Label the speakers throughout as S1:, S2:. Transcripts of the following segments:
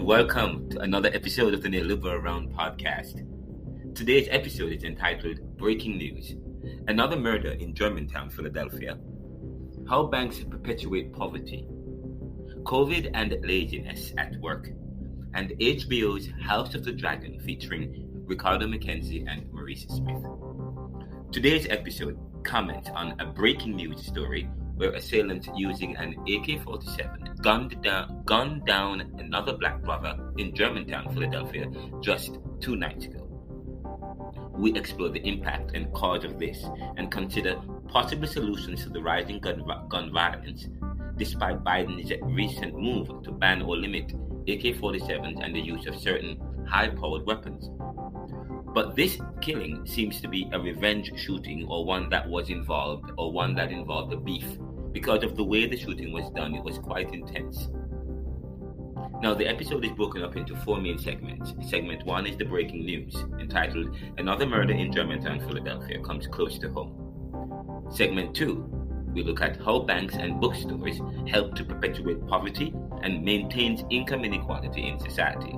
S1: welcome to another episode of the Neoliberal Round podcast. Today's episode is entitled Breaking News: Another Murder in Germantown, Philadelphia. How banks perpetuate poverty, COVID and laziness at work, and HBO's House of the Dragon featuring Ricardo, McKenzie, and Maurice Smith. Today's episode comments on a breaking news story where assailants using an AK-47 gunned down another black brother in Germantown, Philadelphia, just 2 nights ago. We explore the impact and cause of this and consider possible solutions to the rising gun violence, despite Biden's recent move to ban or limit AK-47s and the use of certain high-powered weapons. But this killing seems to be a revenge shooting or one that involved a beef. Because of the way the shooting was done, it was quite intense. Now, the episode is broken up into 4 main segments. Segment 1 is the breaking news, entitled Another Murder in Germantown, Philadelphia Comes Close to Home. Segment 2, we look at how banks and bookstores help to perpetuate poverty and maintains income inequality in society.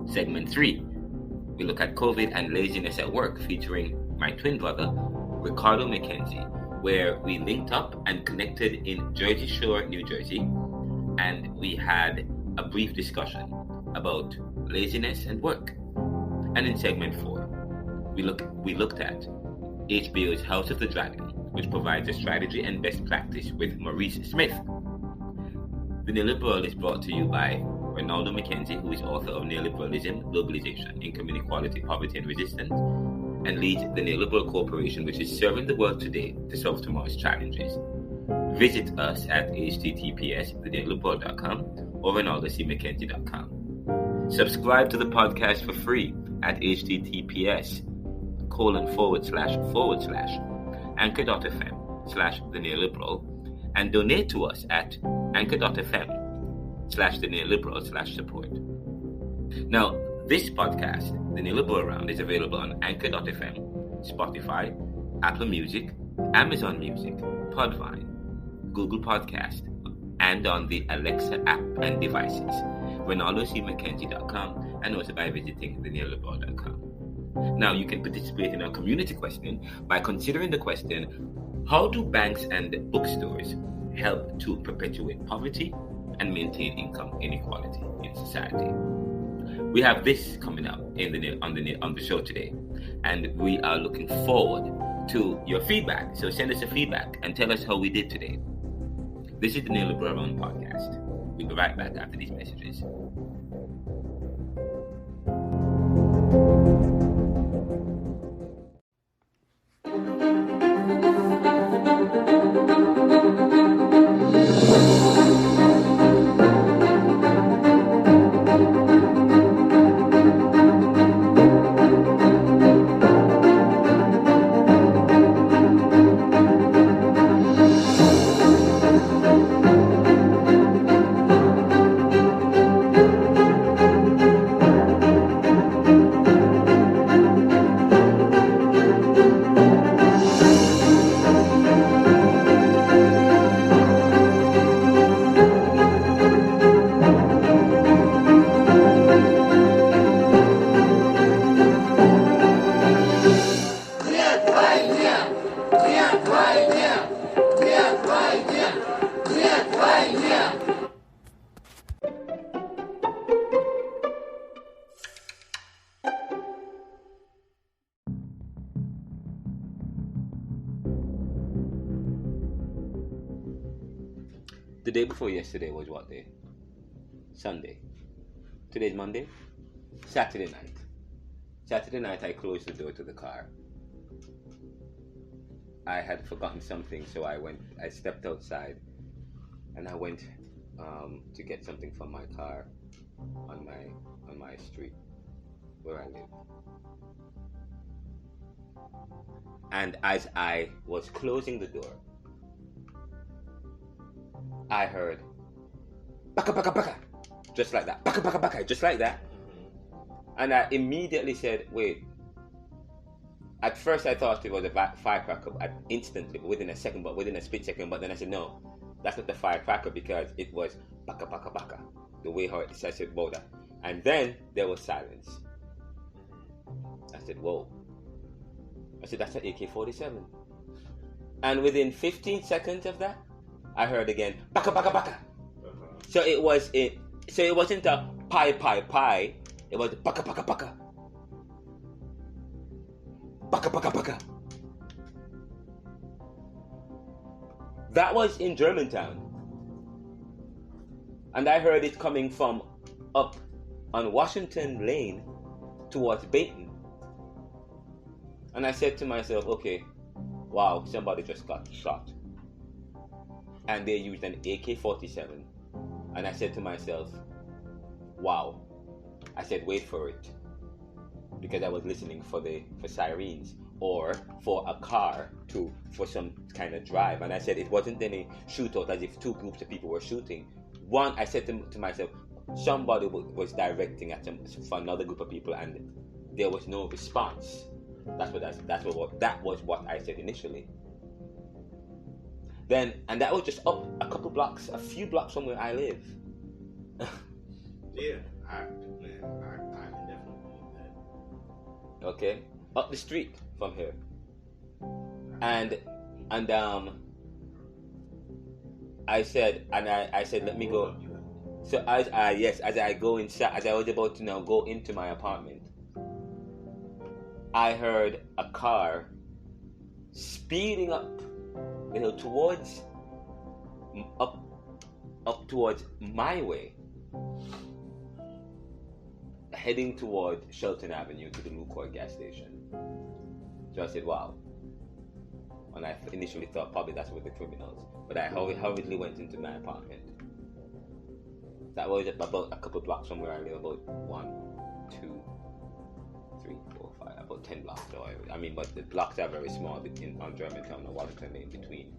S1: Segment 3, we look at COVID and laziness at work, featuring my twin brother, Ricardo McKenzie, where we linked up and connected in Jersey Shore, New Jersey, and we had a brief discussion about laziness and work. And in segment 4, we looked at HBO's House of the Dragon, which provides a strategy and best practice with Maurice Smith. The Neoliberal is brought to you by Ricardo McKenzie, who is author of Neoliberalism, Globalization, Income Inequality, Poverty and Resistance, and leads the Neoliberal Corporation, which is serving the world today to solve tomorrow's challenges. Visit us at https://theneoliberal.com or rinaldocmckenzie.com. Subscribe to the podcast for free at https://anchor.fm/theneoliberal and donate to us at anchor.fm/theneoliberal/support. Now, this podcast, The Neoliberal Round, is available on anchor.fm, Spotify, Apple Music, Amazon Music, Podvine, Google Podcast, and on the Alexa app and devices, rinaldocmckenzie.com, and also by visiting theneoliberal.com. Now, you can participate in our community question by considering the question, how do banks and bookstores help to perpetuate poverty and maintain income inequality in society? We have this coming up on the show today, and we are looking forward to your feedback. So send us a feedback and tell us how we did today. This is the Neoliberal Round podcast. We'll be right back after these messages. The day before yesterday was what day? Sunday. Today's Monday? Saturday night. Saturday night I closed the door to the car. I had forgotten something, so I stepped outside and I went to get something from my car on my street where I live. And as I was closing the door, I heard baka baka baka, just like that, baka baka baka, just like that. And I immediately said, wait. At first I thought it was a firecracker, instantly, within a split second, but then I said, no, that's not the firecracker, because it was baka baka baka. the way how I said about that. And then there was silence. I said, whoa. I said, that's an AK-47. And within 15 seconds of that, I heard again, baka baka baka. So it wasn't a pie pie pie. It was baka baka baka. Baka baka baka. That was in Germantown. And I heard it coming from up on Washington Lane towards Bayton. And I said to myself, okay, wow, somebody just got shot. And they used an AK-47. And I said to myself, wow. I said, wait for it. Because I was listening for sirens or for a car for some kind of drive. And I said it wasn't any shootout as if two groups of people were shooting. One, I said to myself, somebody was directing at for another group of people, and there was no response. That was what I said initially. Then, and that was just up a few blocks from where I live.
S2: Yeah, I can definitely believe that.
S1: Okay, up the street from here, and I said, let me go. So as I go inside, as I was about to now go into my apartment, I heard a car speeding up the hill towards my way, heading toward Shelton Avenue to the Lucoy gas station. So I said, wow. And I initially thought probably that's with the criminals, but I hurriedly went into my apartment. That was about a couple blocks from where I live, about 1, 2, 3, 4, 5, about 10 blocks. So but the blocks are very small on Germantown and Washington in between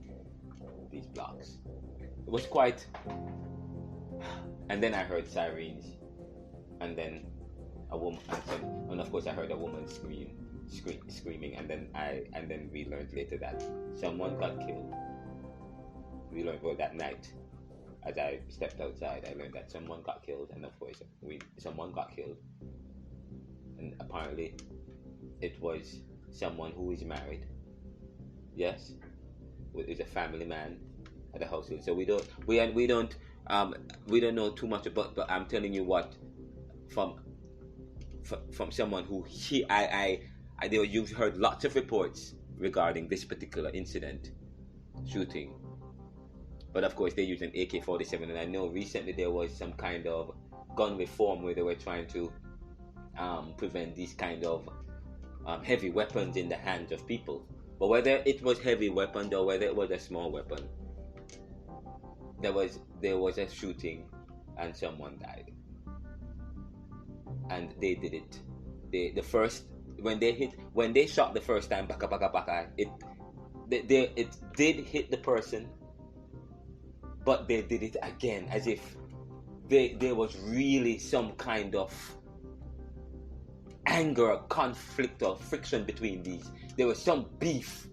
S1: these blocks. It was quite. And then I heard sirens, and then a woman, and of course I heard a woman screaming, and then we learned later that someone got killed. We learned that night. As I stepped outside, I learned that someone got killed, and of course, someone got killed, and apparently, it was someone who is married. Yes, is a family man at the house. So we don't know too much about, but I'm telling you what, from someone who you've heard lots of reports regarding this particular incident, shooting. But of course, they use an AK-47, and I know recently there was some kind of gun reform where they were trying to prevent these kind of heavy weapons in the hands of people. But whether it was heavy weapon or whether it was a small weapon, there was a shooting, and someone died. And they did it. When they shot the first time, baka baka baka, it did hit the person. But they did it again as if there was really some kind of anger, conflict, or friction between these. There was some beef.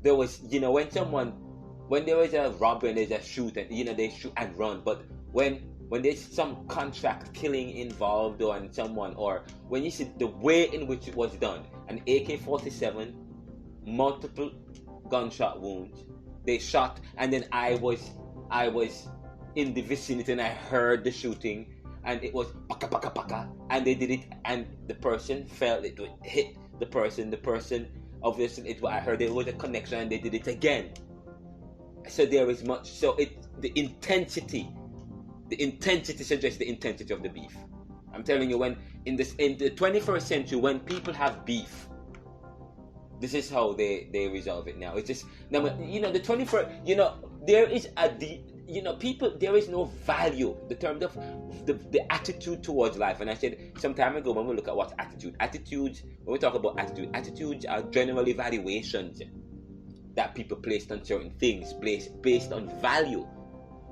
S1: There was, when there was a robbery and there's a shoot, and they shoot and run. But when there's some contract killing involved or someone, or when you see the way in which it was done, an AK-47, multiple gunshot wounds, they shot, and then I was in the vicinity and I heard the shooting, and it was paka paka paka, and they did it, and the person fell, it would hit the person obviously I heard there was a connection, and they did it again. So there is much, so the intensity suggests the intensity of the beef. I'm telling you, when in the 21st century, when people have beef, this is how they resolve it now. It's just now, the 21st, there is people, there is no value in terms of the attitude towards life. And I said some time ago, when we look at what attitudes, when we talk about attitudes are generally valuations that people place on certain things, based on value.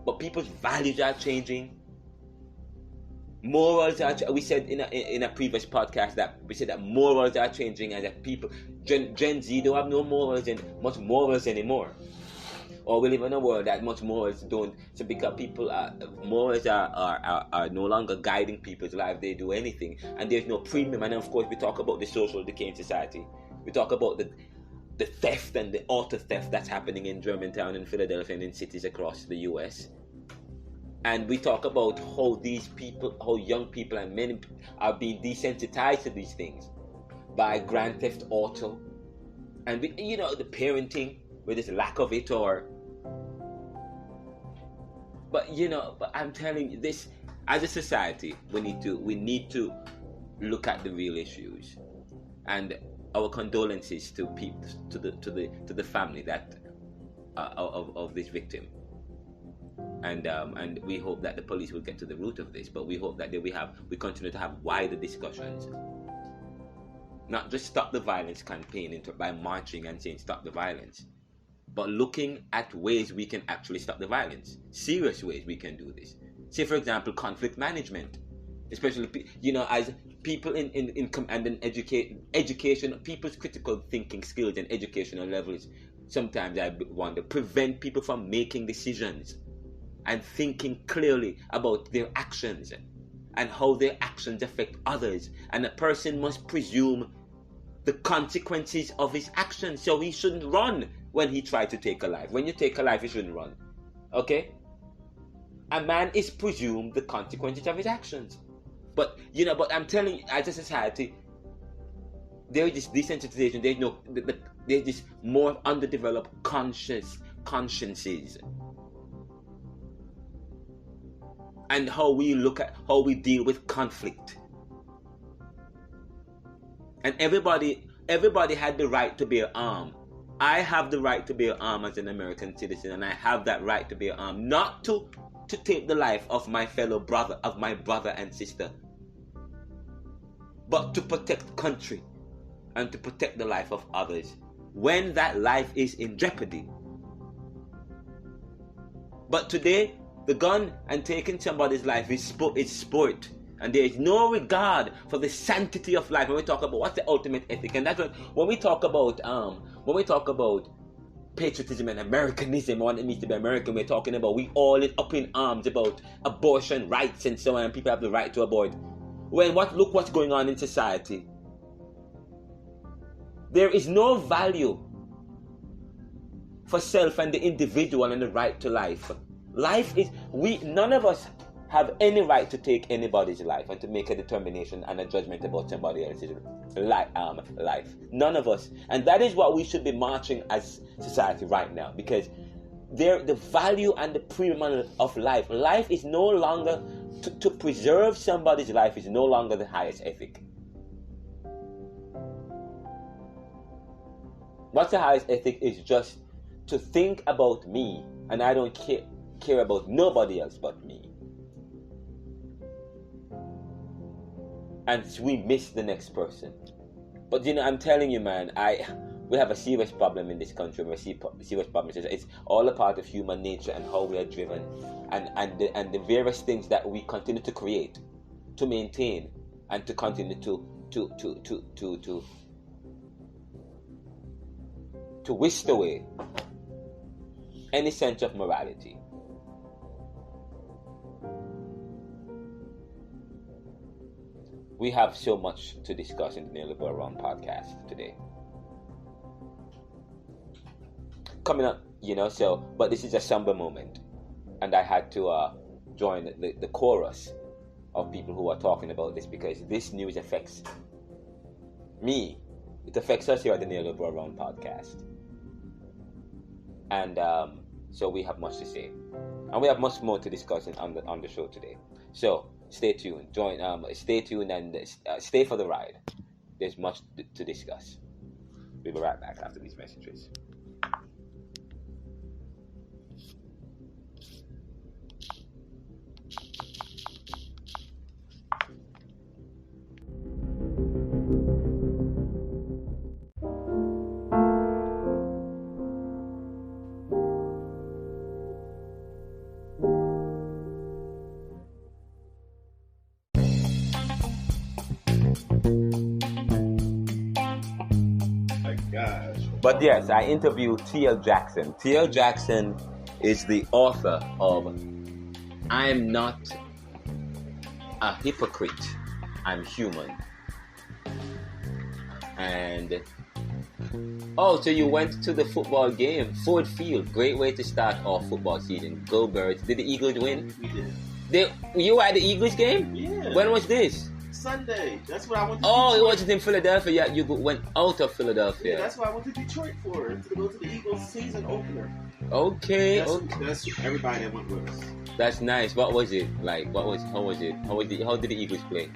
S1: But people's values are changing. Morals are. We said in a previous podcast that morals are changing, and that people, Gen Z, don't have no morals and much morals anymore. or we live in a world that much morals don't. So because morals are no longer guiding people's life, they do anything, and there's no premium. And of course, we talk about the social decay in society. We talk about the theft and the auto theft that's happening in Germantown and Philadelphia and in cities across the U.S. And we talk about how young people and men are being desensitized to these things by Grand Theft Auto, and the parenting with this lack of it, but I'm telling you, this as a society, we need to look at the real issues, and our condolences to people, to the family that of this victim. And we hope that the police will get to the root of this, but we hope that we continue to have wider discussions, not just stop the violence campaign by marching and saying stop the violence, but looking at ways we can actually stop the violence, serious ways we can do this. Say, for example, conflict management, especially as people in education, people's critical thinking skills and educational levels. Sometimes I wonder, prevent people from making decisions and thinking clearly about their actions and how their actions affect others. And a person must presume the consequences of his actions. So he shouldn't run when he tries to take a life. When you take a life, you shouldn't run. Okay? A man is presumed the consequences of his actions. But I'm telling you, as a society, there is this desensitization. There's this more underdeveloped consciences. And how we deal with conflict. And everybody had the right to bear arms. I have the right to bear arms as an American citizen, and I have that right to bear arms, not to take the life of my brother and sister, but to protect country and to protect the life of others when that life is in jeopardy. But today, the gun and taking somebody's life is sport, and there is no regard for the sanctity of life. When we talk about what's the ultimate ethic, and that's when we talk about patriotism and Americanism, what it means to be American, we're talking about we all up in arms about abortion rights and so on, and people have the right to abort. Look what's going on in society. There is no value for self and the individual and the right to life. None of us have any right to take anybody's life and to make a determination and a judgment about somebody else's life. None of us. And that is what we should be marching as society right now, because the value and the premium of life. Life is no longer, to preserve somebody's life is no longer the highest ethic. What's the highest ethic is just to think about me, and I don't care about nobody else but me. And we miss the next person. But I'm telling you, man, we have a serious problem in this country. We see serious problems. It's all a part of human nature and how we are driven, and the various things that we continue to create, to maintain, and to continue to whisk away any sense of morality. We have so much to discuss in the Neoliberal Around podcast today. Coming up, but this is a somber moment, and I had to join the chorus of people who are talking about this, because this news affects me. It affects us here at the Neoliberal Around podcast. And so we have much to say, and we have much more to discuss on the show today. So stay tuned. Stay tuned and stay for the ride. There's much to discuss. We'll be right back after these messages.
S2: My gosh.
S1: But yes, I interviewed T.L. Jackson. T.L. Jackson is the author of I'm Not a Hypocrite, I'm Human. And so you went to the football game, Ford Field. Great way to start off football season. Go Birds. Did the Eagles win?
S2: We did.
S1: You were at the Eagles game?
S2: Yeah.
S1: When was this?
S2: Sunday. That's what I went to
S1: Oh,
S2: Detroit.
S1: it wasn't in Philadelphia. You went out of Philadelphia.
S2: Yeah, that's what I went to Detroit for. To go to the Eagles season opener.
S1: Okay.
S2: That's everybody that went with us.
S1: That's nice. What was it like? How was it? How did the Eagles play?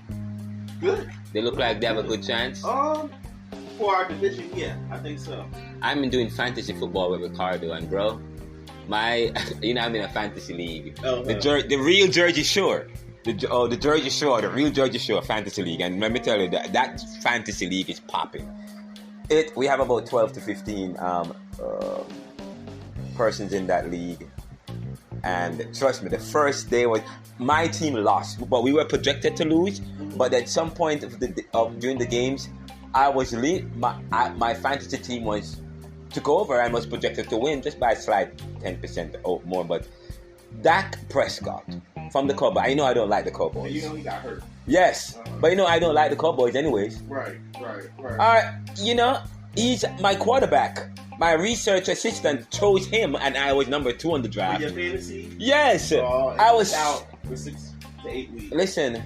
S2: Good.
S1: They look like they have a good chance.
S2: For our division, yeah, I think so.
S1: I've been doing fantasy football with Ricardo, and bro, I'm in a fantasy league. The real Jersey Shore. The Jersey Shore, the real Jersey Shore fantasy league. And let me tell you, that fantasy league is popping. We have about 12 to 15 persons in that league. And trust me, the first day was my team lost, but we were projected to lose. But at some point during the games, I was my fantasy team took over and was projected to win just by a slight 10% or more. But Dak Prescott from the Cowboys. I know I don't like the Cowboys.
S2: You know he got hurt.
S1: Yes, but I don't like the Cowboys anyways.
S2: Right.
S1: He's my quarterback. My research assistant chose him, and I was number 2 on the draft.
S2: For your fantasy?
S1: Yes,
S2: I was out for 6 to 8 weeks.
S1: Listen,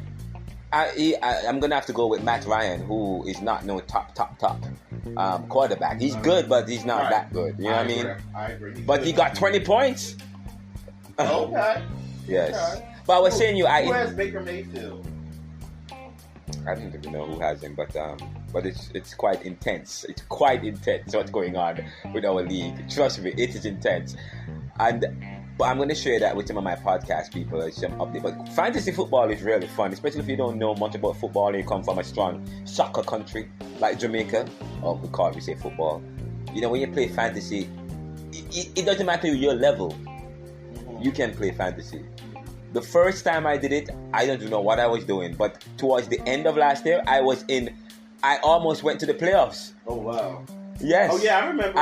S1: I'm gonna have to go with Matt Ryan, who is not no top quarterback. He's good, but he's not that good. You know what I mean?
S2: I agree.
S1: But he got 20 points.
S2: Okay.
S1: Yes.
S2: Okay.
S1: But I was saying
S2: who has Baker Mayfield?
S1: I don't even know who has him, but it's quite intense. It's quite intense what's going on with our league. Trust me, it is intense. But I'm going to share that with some of my podcast people. Some update. But fantasy football is really fun, especially if you don't know much about football and you come from a strong soccer country like Jamaica. We say football. You know, when you play fantasy, it doesn't matter your level. You can play fantasy. The first time I did it, I don't know what I was doing, but towards the end of last year, I almost went to the playoffs.
S2: Oh, wow.
S1: Yes.
S2: Oh, yeah, I remember.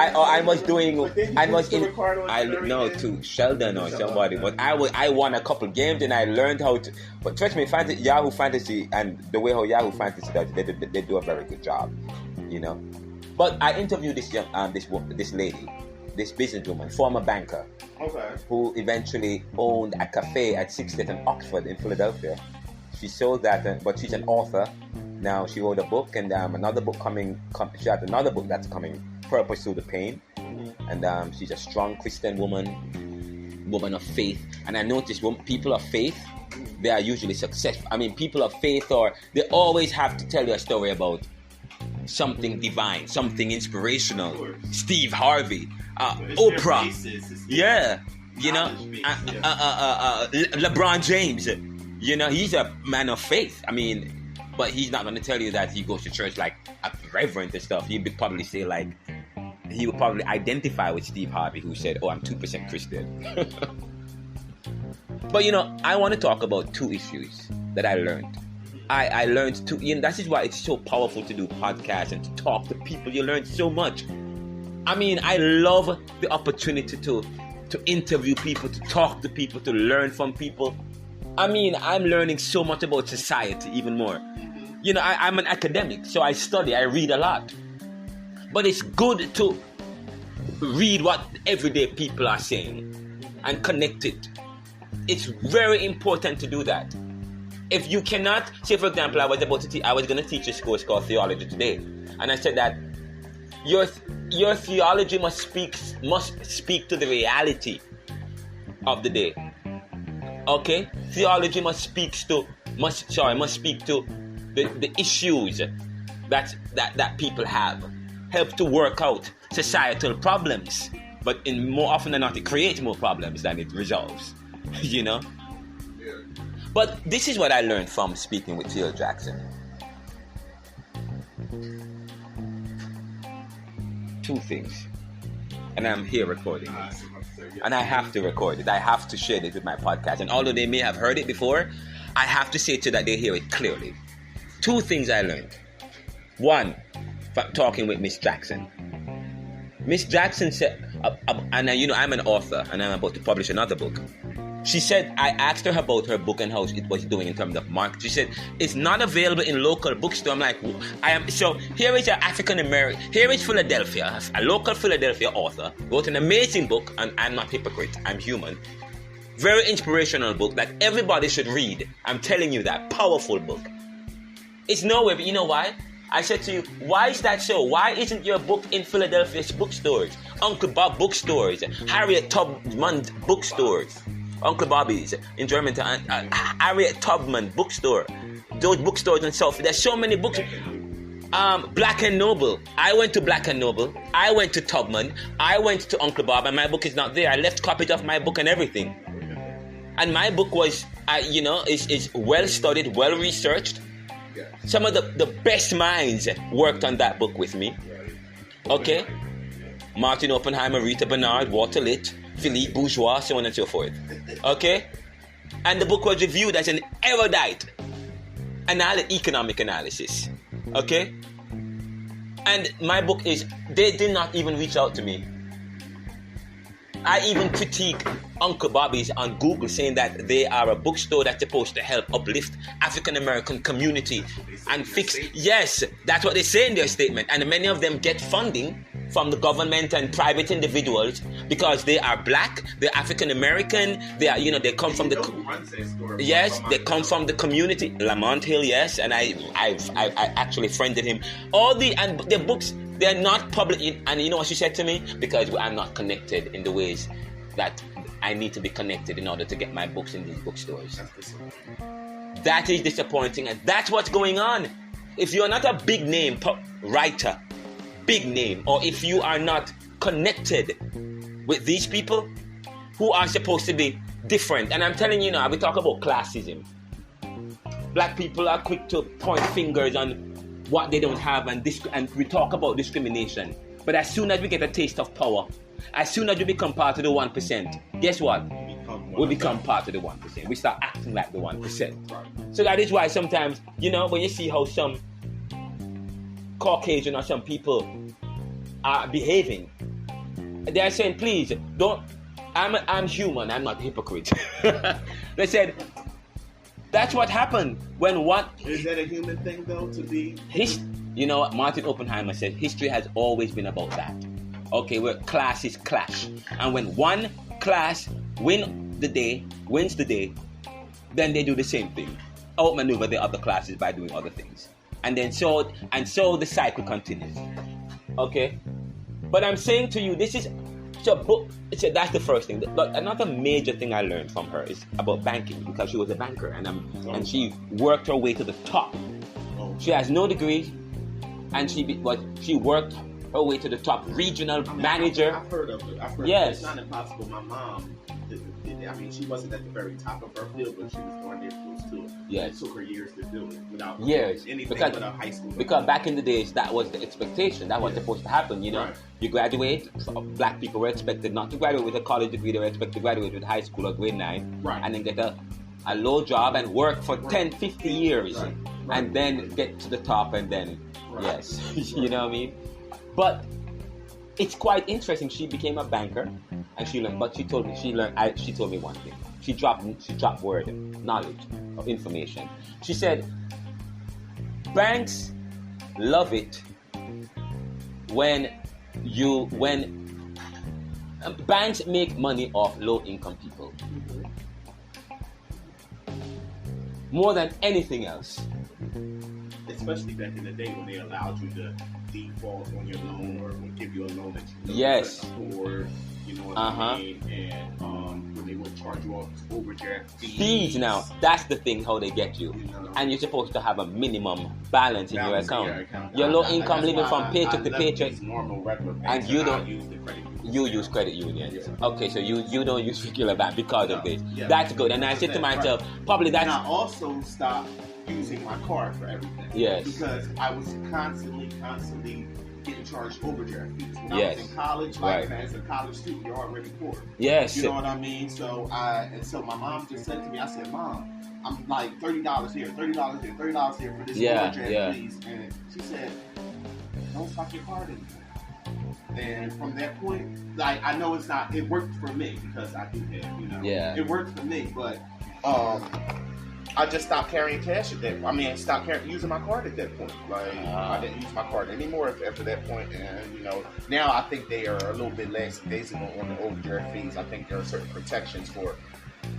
S1: To Sheldon or somebody, but I won a couple games and I learned how to, but trust me, Yahoo Fantasy and the way how Yahoo Fantasy does, they do a very good job, you know. But I interviewed this lady, this businesswoman, former banker, who eventually owned a cafe at 60th and Oxford in Philadelphia. She sold that, but she's an author. Now she wrote a book, and another book coming. She had another book that's coming, Purpose Through the Pain. And she's a strong Christian woman of faith. And I noticed when people of faith, they are usually successful. I mean, people of faith, they always have to tell you a story about something divine, something inspirational. Steve Harvey, Oprah, yeah, you know, LeBron James. You know, he's a man of faith. I mean, but he's not going to tell you that he goes to church like a reverend and stuff. He would probably say he would probably identify with Steve Harvey, who said, I'm 2% Christian. But, you know, I want to talk about 2 issues that I learned. I learned that is why it's so powerful to do podcasts and to talk to people. You learn so much. I mean, I love the opportunity to interview people, to talk to people, to learn from people. I mean, I'm learning so much about society even more. You know, I'm an academic, so I study, I read a lot. But it's good to read what everyday people are saying and connect it. It's very important to do that. If you cannot, say for example, I was going to teach a course called Theology today, and I said that your theology must speak to the reality of the day. Okay, theology must speak to the issues that people have, help to work out societal problems, but in more often than not, it creates more problems than it resolves. You know. Yeah. But this is what I learned from speaking with T.L. Jackson. 2 things, and I'm here recording it. And I have to record it. I have to share it with my podcast. And although they may have heard it before, I have to say to that they hear it clearly. 2 things I learned. 1, from talking with Miss Jackson. Miss Jackson said, and I'm an author, and I'm about to publish another book. She said, I asked her about her book and how it was doing in terms of market. She said, it's not available in local bookstore. I'm like, so here is an African American, here is Philadelphia, a local Philadelphia author, wrote an amazing book, and I'm not hypocrite, I'm human. Very inspirational book that everybody should read. I'm telling you that, powerful book. It's nowhere, but you know why? I said to you, why is that so? Why isn't your book in Philadelphia's bookstores? Uncle Bob bookstores, Harriet Tubman bookstores. Uncle Bobby's in Germantown, Harriet Tubman bookstore, those bookstores and stuff. There's so many books. Black and Noble. I went to Black and Noble. I went to Tubman. I went to Uncle Bob, and my book is not there. I left copies of my book and everything. And my book was, is well studied, well researched. Some of the best minds worked on that book with me. Okay, Martin Oppenheimer, Rita Bernard, Walter Litt, Philippe Bourgeois, so on and so forth. Okay? And the book was reviewed as an erudite economic analysis. Okay? And my book they did not even reach out to me. I even critique Uncle Bobby's on Google, saying that they are a bookstore that's supposed to help uplift African American community and fix. Yes, that's what they say in their statement. And many of them get funding from the government and private individuals because they are black, they're African American, they are, they come from the. Yes, they come from the community. Lamont Hill, yes, and I actually friended him. And the books. They're not public, and you know what she said to me? Because I'm not connected in the ways that I need to be connected in order to get my books in these bookstores. That is disappointing, and that's what's going on. If you're not a big name writer, big name, or if you are not connected with these people who are supposed to be different, and I'm telling you now, we talk about classism. Black people are quick to point fingers on what they don't have, and we talk about discrimination. But as soon as we get a taste of power, as soon as we become part of the 1%, guess what? We become part of the 1%. We start acting like the 1%. So that is why sometimes, when you see how some Caucasian or some people are behaving, they are saying, please, don't, I'm human, I'm not a hypocrite. They said, that's what happened when what...
S2: Is that a human thing, though, to be...
S1: Martin Oppenheimer said history has always been about that. Okay, where classes clash. And when one class wins the day, then they do the same thing. Outmaneuver the other classes by doing other things. And then so the cycle continues. Okay? But I'm saying to you, this is... that's the first thing. But another major thing I learned from her is about banking, because she was a banker and she worked her way to the top. She has no degree, and she worked her way to the top regional manager.
S2: I've heard of it.
S1: Yes.
S2: It's not impossible. My mom, she wasn't at the very top of her field, but she was going there close to it.
S1: Yes.
S2: It took her years to do it without anything without high school.
S1: Because back in the days, that was the expectation. That was supposed to happen,
S2: Right.
S1: You graduate, black people were expected not to graduate with a college degree, they were expected to graduate with high school or grade 9,
S2: right.
S1: And then get a low job and work for 10, 50 years,
S2: right.
S1: And then get to the top and then,
S2: right.
S1: Yes, you know what I mean? But it's quite interesting. She became a banker, and she learned. But she told me she told me one thing. She dropped word, knowledge, or information. She said, banks love it when banks make money off low-income people more than anything else.
S2: Especially back in the day when they allowed you to default on your loan or would give you a loan that you
S1: Yes.
S2: couldn't afford, you know what I mean? And when they would charge you off overdraft
S1: Fees now, that's the thing, how they get you. And you're supposed to have a minimum balance in your account. You're low income, living from paycheck to paycheck,
S2: normal, regular
S1: and you don't
S2: use the credit union.
S1: You use credit unions.
S2: Yeah.
S1: Okay, so you don't use regular bank because of this.
S2: Yeah.
S1: That's good. And I said to myself, probably
S2: And
S1: that's...
S2: I also stopped using my card for everything.
S1: Yes.
S2: Because I was constantly getting charged overdraft fees. When
S1: Yes.
S2: I was in college,
S1: Right.
S2: as a college student, you're already poor.
S1: Yes.
S2: You know what I mean? So my mom just said to me, I said, Mom, I'm like $30 here, $30 here, $30 here for this overdraft, please. And she said, don't stop your card anymore. And from that point, like, I know it's not, it worked for me because I do have, you know.
S1: Yeah.
S2: It worked for me, but I just stopped carrying cash at that point. I mean, stopped using my card at that point. Like, I didn't use my card anymore after that point. And, you know, now I think they are a little bit less basic on the overdraft fees. I think there are certain protections for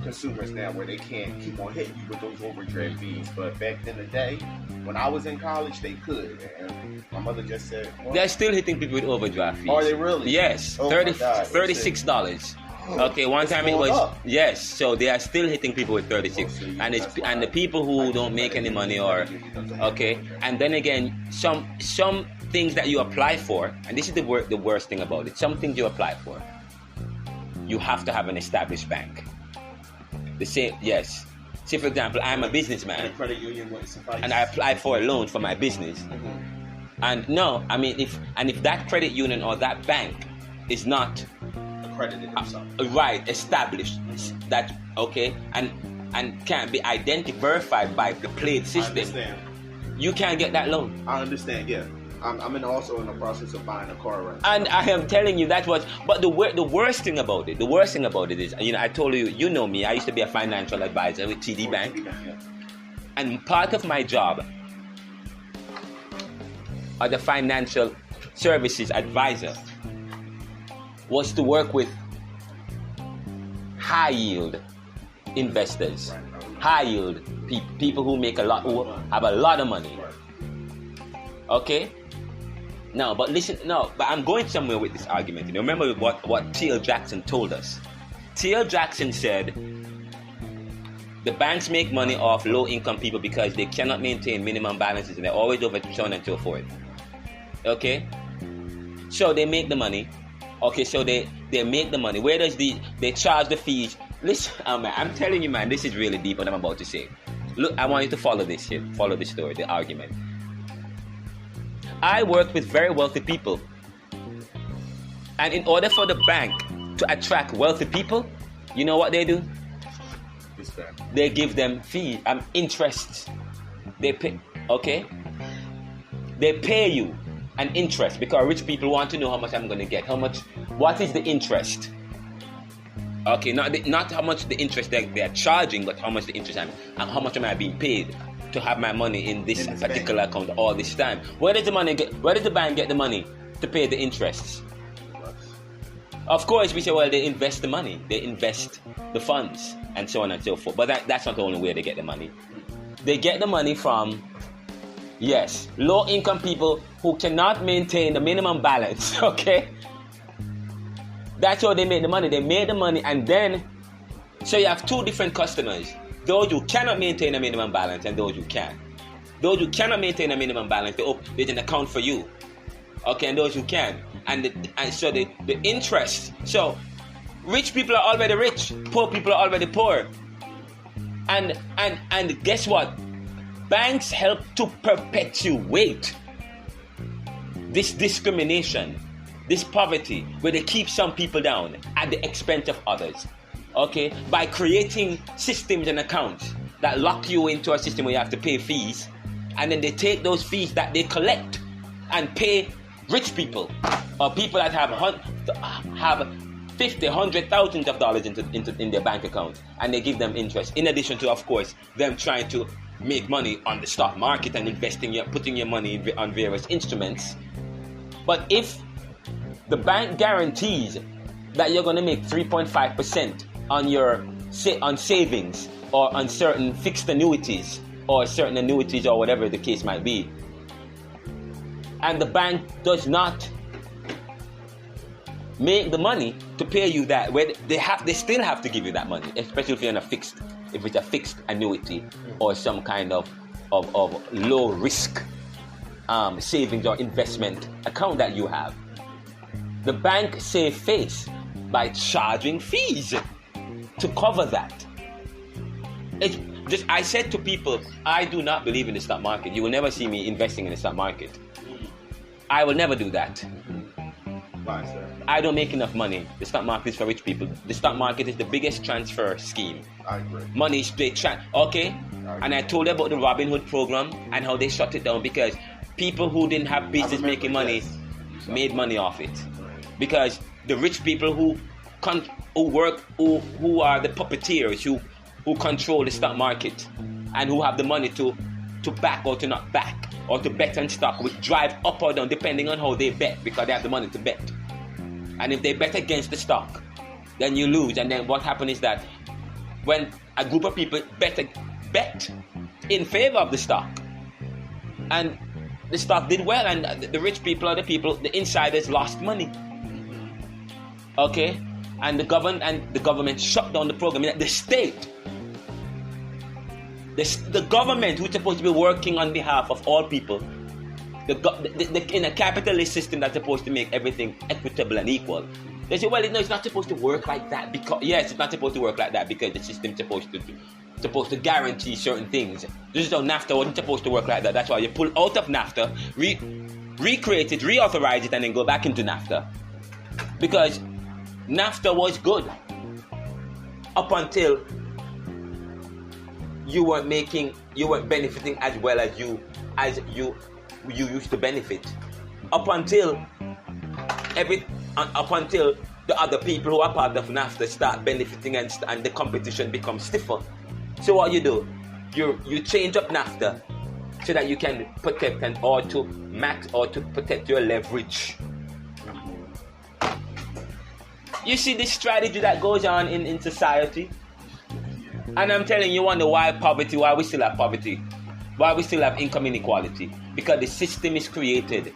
S2: consumers now where they can't keep on hitting you with those overdraft fees. But back in the day, when I was in college, they could. And my mother just said, well,
S1: they're still hitting people with overdraft fees.
S2: Are they really?
S1: Yes,
S2: oh
S1: $36. Okay, one time it was
S2: up.
S1: yes. So they are still hitting people with 36, and the people who don't make any money are okay. And then again, some things that you apply for, and this is the worst thing about it. Some things you apply for, you have to have an established bank. The same, yes. Say for example, I'm a businessman,
S2: And a credit union wouldn't suffice.
S1: and I apply for a loan for my business. And no, I mean if that credit union or that bank is not
S2: Accredited themselves.
S1: right established, that okay, and can't be verified by the plate
S2: I
S1: system,
S2: understand.
S1: you can't get that loan.
S2: I understand, yeah. I'm also in the process of buying a car right now.
S1: And I am telling you that was, but the worst thing about it is, you know, I told you, you know me, I used to be a financial advisor with TD Bank,
S2: Yeah.
S1: and part of my job as a financial services advisor was to work with high yield investors, high yield people who make who have a lot of money. Okay? No, but listen, but I'm going somewhere with this argument. You know, remember what T.L. Jackson told us. T.L. Jackson said the banks make money off low-income people because they cannot maintain minimum balances and they're always overdrawn and so forth. Okay? So they make the money. Okay, so they make the money. Where does they charge the fees? Listen, man, I'm telling you, man, this is really deep what I'm about to say. Look, I want you to follow this here. Follow the story, the argument. I work with very wealthy people. And in order for the bank to attract wealthy people, you know what they do? They give them fees, interest. They pay, okay? They pay you an interest because rich people want to know how much I'm going to get. What is the interest? Okay, not how much the interest they are charging, but how much the interest how much am I being paid to have my money in this particular account all this time? Where does the bank get the money to pay the interests? Of course, we say, well, they invest the money, they invest the funds, and so on and so forth. But that's not the only way they get the money. They get the money from, yes, low-income people who cannot maintain the minimum balance, okay? That's how they make the money. They made the money, and then, so you have two different customers. Those who cannot maintain a minimum balance and those who can. Those who cannot maintain a minimum balance, there's an account for you. Okay, and those who can. And so the interest. So rich people are already rich. Poor people are already poor. And guess what? Banks help to perpetuate this discrimination, this poverty, where they keep some people down at the expense of others. Okay, by creating systems and accounts that lock you into a system where you have to pay fees, and then they take those fees that they collect and pay rich people or people that have $50,000, $100,000 in their bank account, and they give them interest. In addition to, of course, them trying to make money on the stock market and putting your money on various instruments. But if the bank guarantees that you're going to make 3.5% on savings or on certain fixed annuities or certain annuities or whatever the case might be, and the bank does not make the money to pay you that, where they still have to give you that money, especially if it's a fixed annuity or some kind of low risk savings or investment account that you have. The bank save face by charging fees to cover that. I said to people, I do not believe in the stock market. You will never see me investing in the stock market. I will never do that.
S2: Why, sir?
S1: I don't make enough money. The stock market is for rich people. The stock market is the biggest transfer scheme.
S2: I agree.
S1: Money is okay? And I told you about the Robin Hood program and how they shut it down because people who didn't have business making money made money off it. because the rich people who are the puppeteers who control the stock market and who have the money to back or to not back or to bet on stock, which drive up or down depending on how they bet, because they have the money to bet. And if they bet against the stock, then you lose. And then what happens is that when a group of people bet in favor of the stock, and the stock did well, and the rich people or the insiders lost money. Okay? And the government shut down the program. The state, the government, who's supposed to be working on behalf of all people, in a capitalist system that's supposed to make everything equitable and equal, they say, well, it's not supposed to work like that, because yes, it's not supposed to work like that because the system's supposed to guarantee certain things. This is how NAFTA wasn't supposed to work like that. That's why you pull out of NAFTA, recreate it, reauthorize it, and then go back into NAFTA, because NAFTA was good up until you weren't benefiting as well as you used to benefit. Up until the other people who are part of NAFTA start benefiting and the competition becomes stiffer. So what you do, you change up NAFTA so that you can protect or to protect your leverage. You see this strategy that goes on in society? And I'm telling you, wonder why we still have poverty, why we still have income inequality. Because the system is created,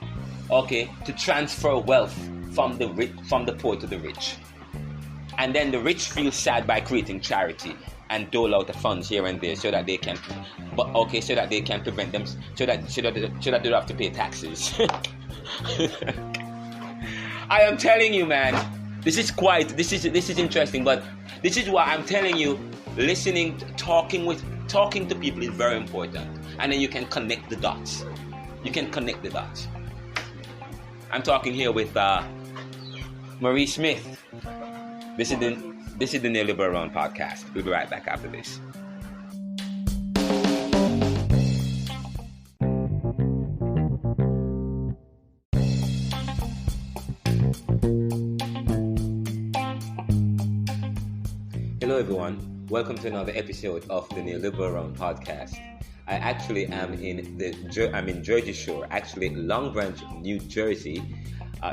S1: okay, to transfer wealth from the poor to the rich. And then the rich feel sad by creating charity and dole out the funds here and there so that they can prevent them, so that they don't have to pay taxes. I am telling you, man, this is interesting, but this is why I'm telling you, listening, talking to people is very important, and then you can connect the dots. I'm talking here with Maurice Smith. This is the Neoliberal Round podcast. We'll be right back after this. Hello everyone, welcome to another episode of the Neoliberal Round podcast. I actually am in Jersey Shore, actually Long Branch, New Jersey,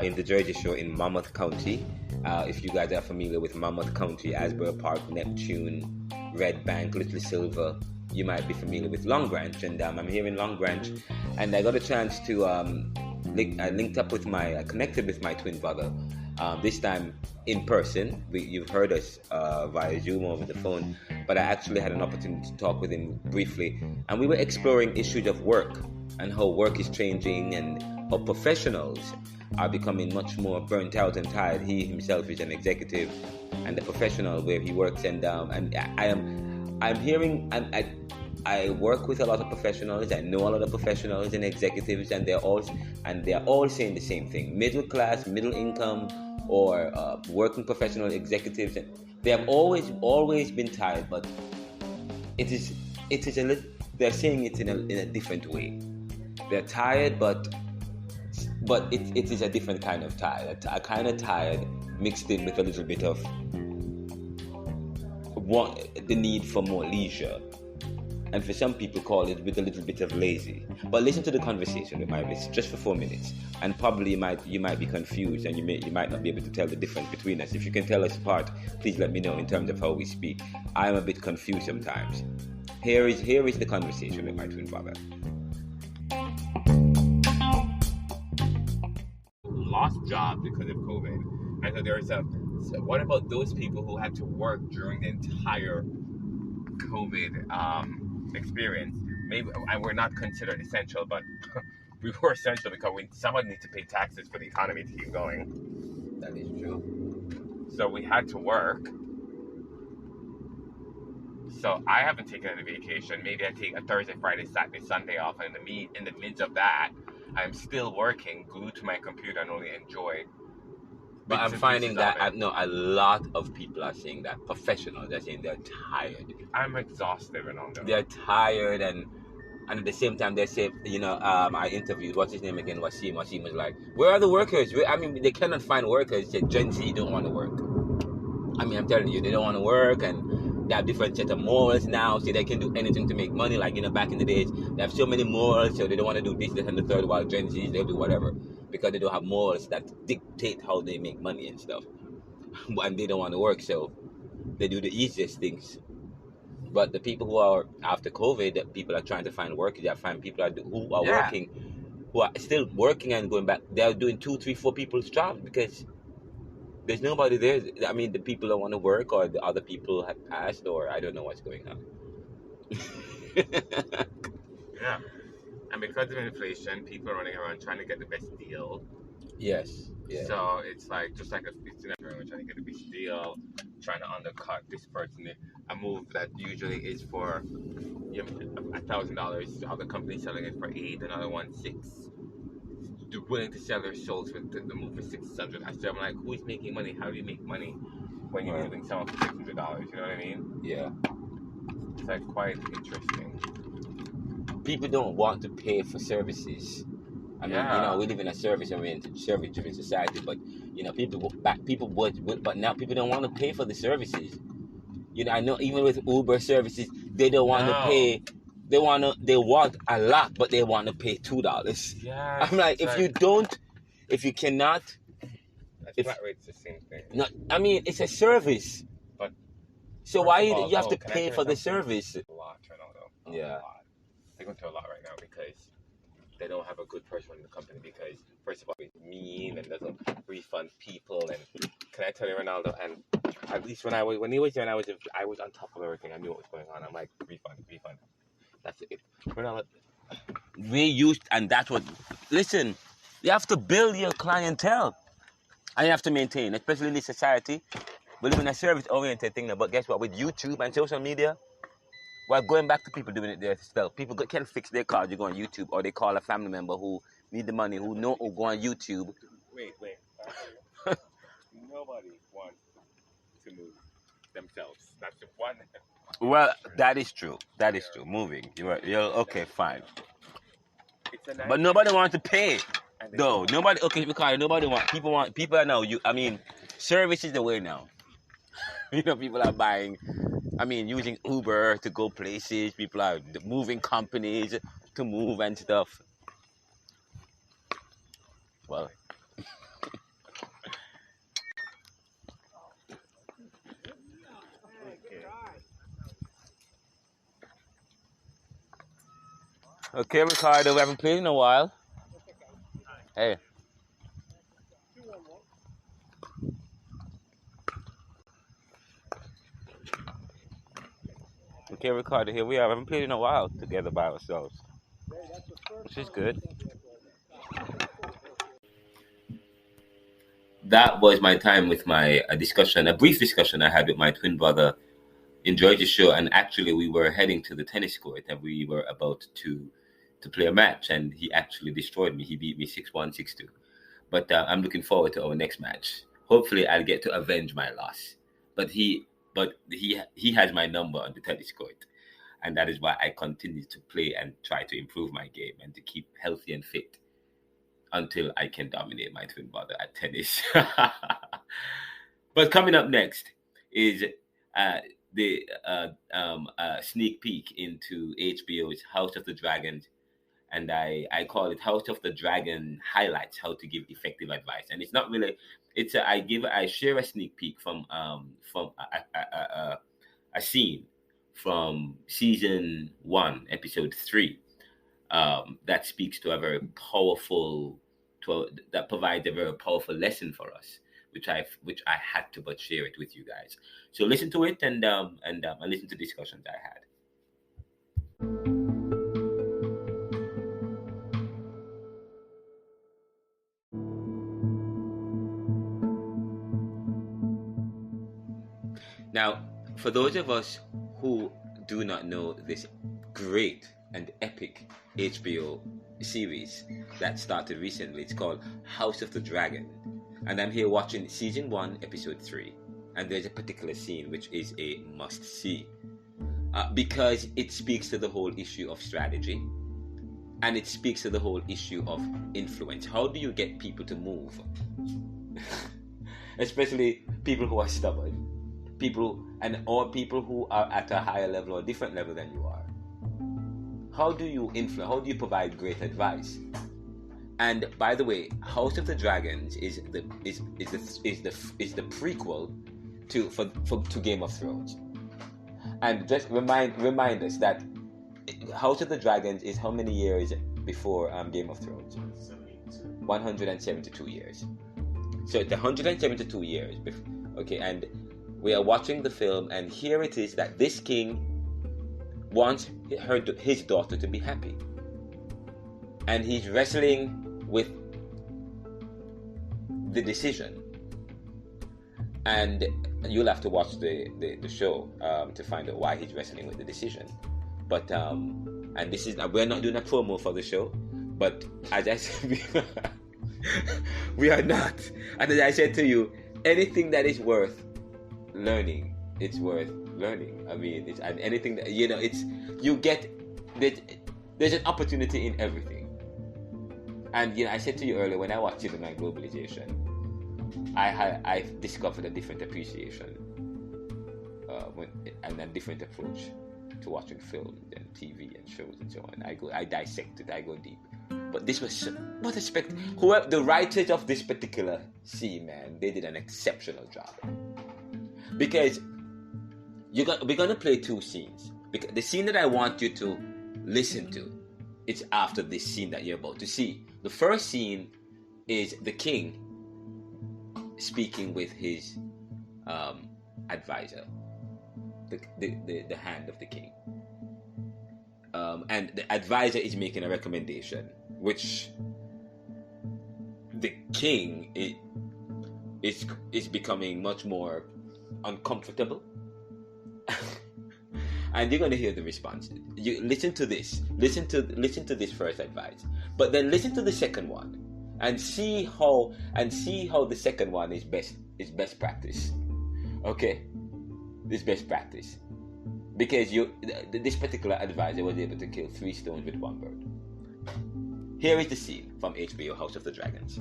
S1: in the Jersey Shore in Monmouth County. If you guys are familiar with Monmouth County, Asbury Park, Neptune, Red Bank, Little Silver, you might be familiar with Long Branch. And I'm here in Long Branch, and I got a chance to I connected with my twin brother. This time in person. You've heard us via Zoom over the phone, but I actually had an opportunity to talk with him briefly, and we were exploring issues of work and how work is changing and how professionals are becoming much more burnt out and tired. He himself is an executive and a professional where he works, and I'm hearing, I work with a lot of professionals. I know a lot of professionals and executives, and they're all saying the same thing: middle class, middle income, or working professional executives. They have always been tired, but it is a little. They're saying it in a different way. They're tired, but it is a different kind of tired. A kind of tired mixed in with a little bit of the need for more leisure. And for some people call it with a little bit of lazy. But listen to the conversation with Maurice just for 4 minutes, and probably you might be confused, and you might not be able to tell the difference between us. If you can tell us apart, please let me know in terms of how we speak. I am a bit confused sometimes. Here is the conversation with my twin brother. Lost jobs because of COVID, and so what about those people who had to work during the entire COVID experience? Maybe, and we're not considered essential, but we were essential because someone needs to pay taxes for the economy to keep going. That is true. So we had to work. So I haven't taken any vacation. Maybe I take a Thursday, Friday, Saturday, Sunday off, and in the midst of that, I'm still working, glued to my computer, and only enjoy. But I'm finding that a lot of people are saying that. Professionals are saying they're tired. I'm exhausted and all that. They're tired, and And at the same time, they say, I interviewed, what's his name again, Wasim. Wasim was like, where are the workers? I mean, they cannot find workers. Gen Z don't want to work. I mean, I'm telling you, they don't want to work, and they have different set of morals now, so they can do anything to make money. Like, back in the days, they have so many morals, so they don't want to do this, and the third, while Gen Zs, they'll do whatever, because they don't have morals that dictate how they make money and stuff. And they don't want to work, so they do the easiest things. But the people who are, after COVID, that people are trying to find work, they find people who are working, who are still working and going back. They're doing 2, 3, 4 people's jobs because there's nobody there. I mean, the people don't want to work, or the other people have passed, or I don't know what's going on.
S3: Yeah. And because of inflation, people are running around trying to get the best deal.
S1: Yes. Yeah.
S3: So it's like, just like everyone trying to get the best deal, trying to undercut this person. A move that usually is for $1,000, the other company selling it for $8, another one $6. They're willing to sell their souls for the move for $600. I'm like, who's making money? How do you make money when you're giving someone for $600? You know what I mean?
S1: Yeah.
S3: It's like quite interesting.
S1: People don't want to pay for services. I mean, we live in a service-oriented, service-driven society, but people would, but now people don't want to pay for the services. I know even with Uber services, they don't want to pay. They want a lot, but they want to pay $2.
S3: Yeah.
S1: I'm like, if you cannot.
S3: Flat rate's the same thing.
S1: No, I mean, it's a service.
S3: But
S1: so why you have to pay for the service?
S3: A lot right now, though.
S1: Yeah.
S3: A lot. They're going through a lot right now because they don't have a good person in the company, because first of all, it's mean and doesn't refund people. And can I tell you, Ronaldo? And at least when he was there, and I was on top of everything. I knew what was going on. I'm like, refund. That's it. Ronaldo.
S1: And that's what. Listen, you have to build your clientele, and you have to maintain, especially in this society. We live in a service-oriented thing now. But guess what? With YouTube and social media, we're going back to people doing it themselves. People can't fix their cars. You go on YouTube, or they call a family member who need the money, who go on YouTube.
S3: Wait. Nobody wants to move themselves. That's the one.
S1: Well, that is true. That is true. Moving. You're okay, fine. But nobody wants to pay. No, nobody. Okay, Ricardo. Nobody want. People are now. Service is the way now. People are buying. Using Uber to go places. People are moving companies to move and stuff. Well. Okay, Ricardo, we haven't played in a while. Hey. Okay, Ricardo, here we are. We haven't played in a while together by ourselves. Which is good. That was my time with my a brief discussion I had with my twin brother. Enjoyed the show, and actually we were heading to the tennis court, and we were about to play a match, and he actually destroyed me. He beat me 6-1, 6-2. But I'm looking forward to our next match. Hopefully I'll get to avenge my loss. But he has my number on the tennis court, and that is why I continue to play and try to improve my game and to keep healthy and fit until I can dominate my twin brother at tennis. But coming up next is the sneak peek into HBO's House of the Dragon, and I call it House of the Dragon Highlights: How to Give Effective Advice. And it's not really. I share a sneak peek from a scene from season 1, episode 3, that speaks to a very powerful, that provides a very powerful lesson for us, which I had to but share it with you guys. So listen to it and listen to discussions I had. Now, for those of us who do not know this great and epic HBO series that started recently, it's called House of the Dragon. And I'm here watching season 1, episode 3. And there's a particular scene which is a must-see. Because it speaks to the whole issue of strategy. And it speaks to the whole issue of influence. How do you get people to move? Especially people who are stubborn, or people who are at a higher level or different level than you are. How do you influence? How do you provide great advice? And by the way, House of the Dragons is the prequel to Game of Thrones. And just remind us that House of the Dragons is how many years before Game of Thrones? 172 years. So it's 172 years before. Okay, and we are watching the film, and here it is that this king wants his daughter to be happy, and he's wrestling with the decision. And you'll have to watch the show to find out why he's wrestling with the decision. But and this is, we're not doing a promo for the show, but as I said, we are not. And as I said to you, anything that is worth learning, it's worth learning. I mean, and anything that there's an opportunity in everything. And I said to you earlier, when I watched Superman Globalization, I discovered a different appreciation and a different approach to watching film and TV and shows and so on. I dissect it, I go deep. But this was what the writers of this particular scene, man, they did an exceptional job. Because we're gonna play two scenes. Because the scene that I want you to listen to, it's after this scene that you're about to see. The first scene is the king speaking with his advisor, the hand of the king, and the advisor is making a recommendation, which the king is becoming much more uncomfortable. And you're going to hear the response. You listen to this first advice, but then listen to the second one and see how the second one is best practice. Okay, this best practice, because this particular advisor was able to kill 3 stones with 1 bird. Here is the scene from HBO House of the Dragons.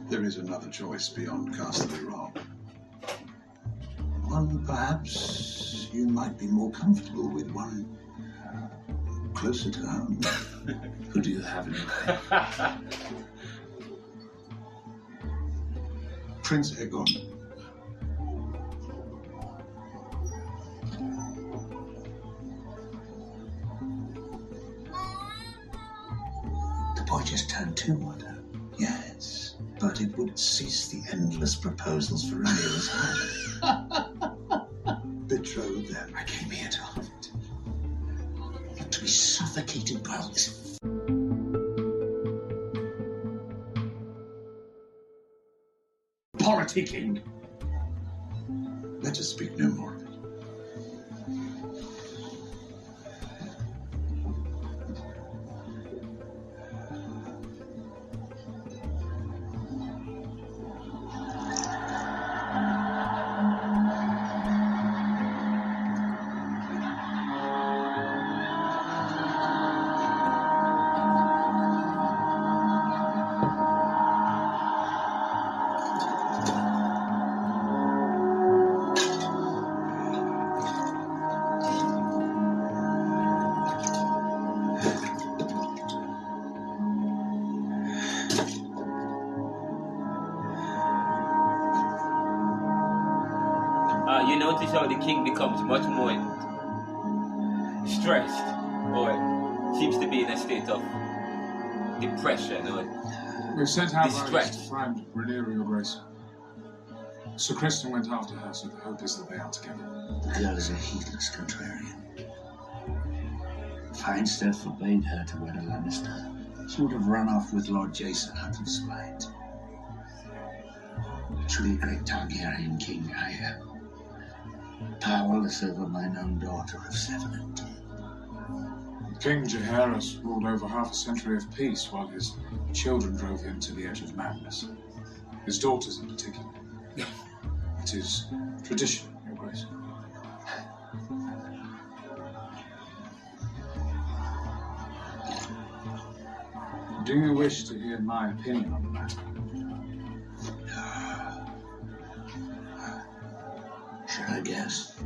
S4: There is another choice beyond Castle Rock. One perhaps you might be more comfortable with, one closer to home. Who do you have in mind? Prince Aegon. The boy just turned 2, Mother. Yes, but it would cease the endless proposals for any of us either. Betrothed them. I came here to hunt. Not to be suffocated by all this politicking. Let us speak no more of it.
S1: You notice how the king becomes much more stressed, or seems to be in a state of depression or
S5: We've sent out
S1: distress.
S5: to find Rhaenyra, Your Grace. Sir Kristen went after her, so the hope is that they are together.
S4: The girl is a heedless contrarian. Feinstead forbade her to wed a Lannister. She would have run off with Lord Jason out of spite. A truly great Targaryen king I am. Powerless over mine own daughter of 7 and 10.
S5: King Jaehaerys ruled over half a century of peace while his children drove him to the edge of madness. His daughters in particular. It is tradition, Your Grace. Do you wish to hear my opinion on the matter?
S4: Should I guess?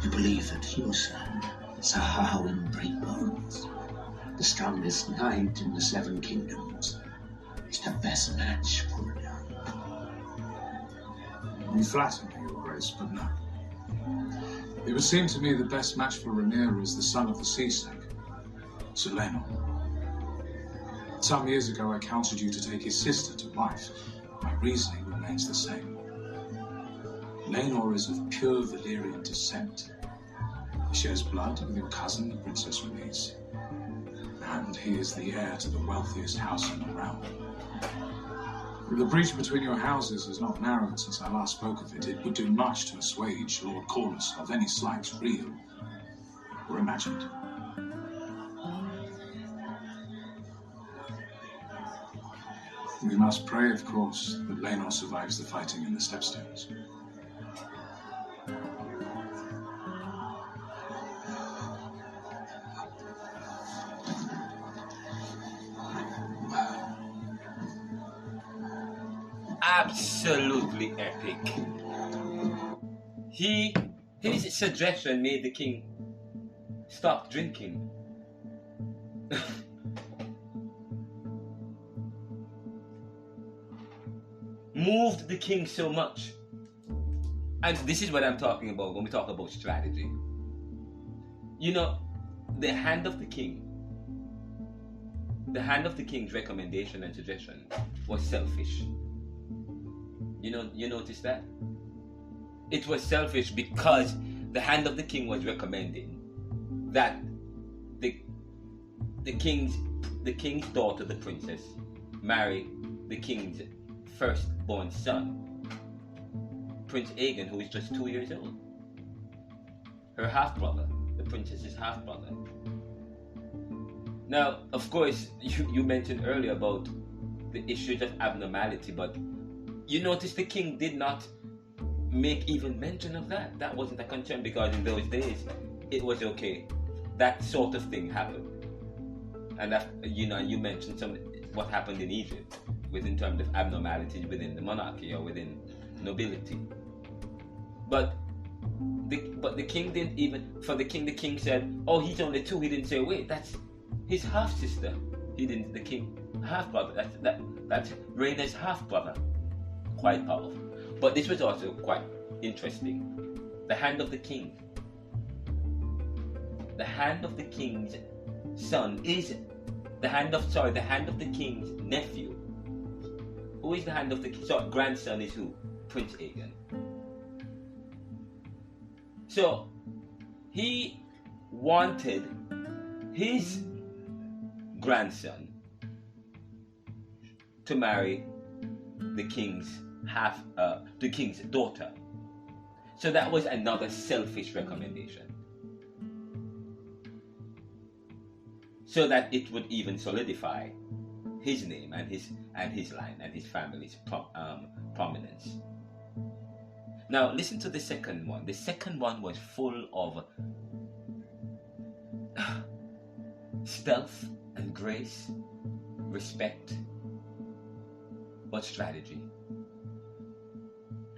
S4: You believe that your son, Sahawin Breakbones, the strongest knight in the Seven Kingdoms, is the best match for you?
S5: You flatter me, Your Grace, but no. It would seem to me the best match for Rhaenyra is the son of the sea snake, Sir Laenor. Some years ago I counseled you to take his sister to wife. My reasoning remains the same. Laenor is of pure Valyrian descent. He shares blood with your cousin, the Princess Rhaenys. And he is the heir to the wealthiest house in the realm. The breach between your houses has not narrowed since I last spoke of it. It would do much to assuage Lord Corlys of any slights real or imagined. We must pray, of course, that Laenor survives the fighting in the Stepstones.
S1: Absolutely epic. His suggestion made the king stop drinking. Moved the king so much. And this is what I'm talking about when we talk about strategy. You know, the hand of the king's recommendation and suggestion was selfish. You notice that? It was selfish because the hand of the king was recommending that the king's daughter, the princess, marry the king's firstborn son, Prince Aegon, who is just 2 years old. Her half-brother, the princess's half-brother. Now, of course, you mentioned earlier about the issues of abnormality, but you notice the king did not make even mention of that. That wasn't a concern because in those days, it was okay. That sort of thing happened. And that, you mentioned what happened in Egypt in terms of abnormalities within the monarchy or within nobility. But the king didn't even, for the king said, oh, he's only 2. He didn't say, wait, that's his half-sister. The king half-brother. That's Rhaenyra's half-brother. Quite powerful. But this was also quite interesting. The hand of the king. The hand of the king's son is the hand of the king's nephew. Who is the hand of the king? So grandson is who? Prince Aegon. So he wanted his grandson to marry the king's daughter. So that was another selfish recommendation. So that it would even solidify his name and his line and his family's prominence. Now listen to the second one. The second one was full of stealth and grace, respect, but strategy.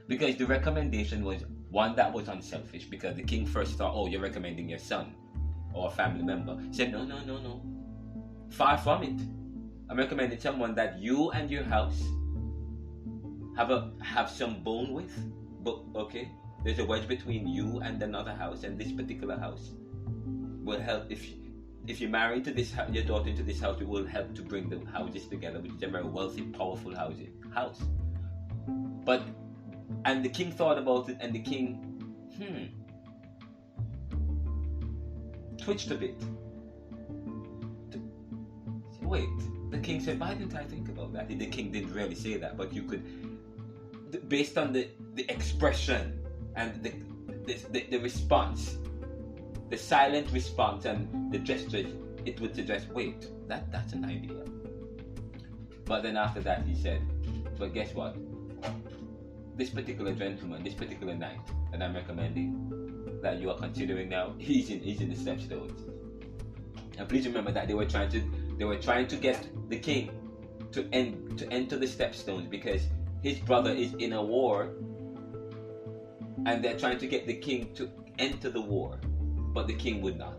S1: Because the recommendation was one that was unselfish, because the king first thought, oh, you're recommending your son or a family member. He said, no. Far from it. I'm recommending someone that you and your house have some bone with. But okay, there's a wedge between you and another house, and this particular house will help. If you marry into this your daughter into this house, it will help to bring the houses together, which is a very wealthy, powerful house. And the king thought about it, and the king twitched a bit. Wait, the king said, why didn't I think about that? The king didn't really say that, but you could, based on the expression and the response, the silent response and the gestures, it would suggest, wait, that's an idea. But then after that he said, but guess what? This particular gentleman, this particular knight that I'm recommending, that you are considering now, he's in the Stepstones. And please remember that they were trying to get the king to enter the stepstones because his brother is in a war, and they're trying to get the king to enter the war, but the king would not.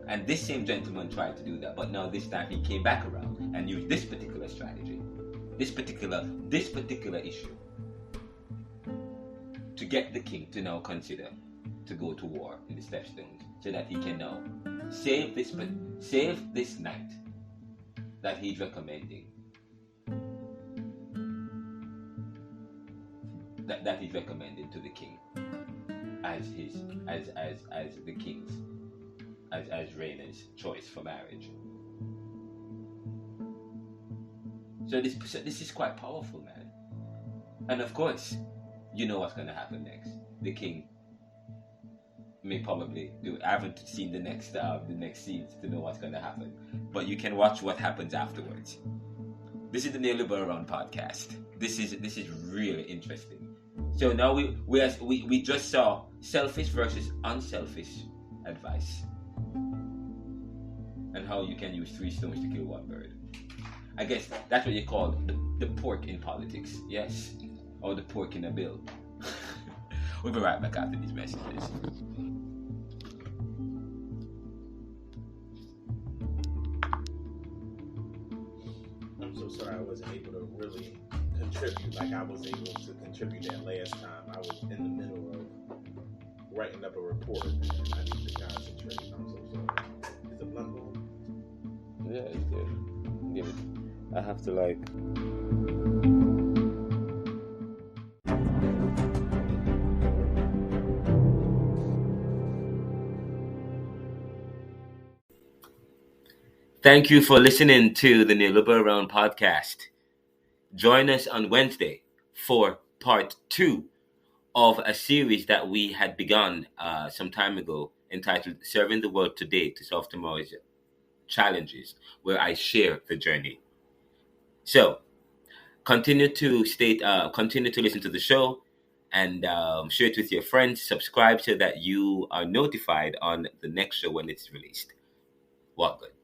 S1: And this same gentleman tried to do that, but now this time he came back around and used this particular strategy, this particular issue, to get the king to now consider to go to war in the stepstones, so that he can now save this knight that he's recommending, that he's recommending to the king as the king's as Rhaena's choice for marriage. So this is quite powerful, man. And of course, you know what's going to happen next. The king may probably do. I haven't seen the next scenes to know what's going to happen, but you can watch what happens afterwards. This is the Neoliberal Around podcast. This is really interesting. So now we just saw selfish versus unselfish advice, and how you can use 3 stones to kill 1 bird. I guess that's what you call the pork in politics, yes, or the pork in a bill. We'll be right back after these messages.
S2: I'm so sorry I wasn't able to really contribute like I was able to contribute that last time. I was in the middle of writing up a report and I need to concentrate. I'm so sorry. Is the blunt on?
S3: Yeah, it's good. Give it. I have to like.
S1: Thank you for listening to the Neoliberal Around podcast. Join us on Wednesday for part 2 of a series that we had begun some time ago, entitled Serving the World Today to Solve Tomorrow's Challenges, where I share the journey. So continue to listen to the show, and share it with your friends. Subscribe so that you are notified on the next show when it's released. What good.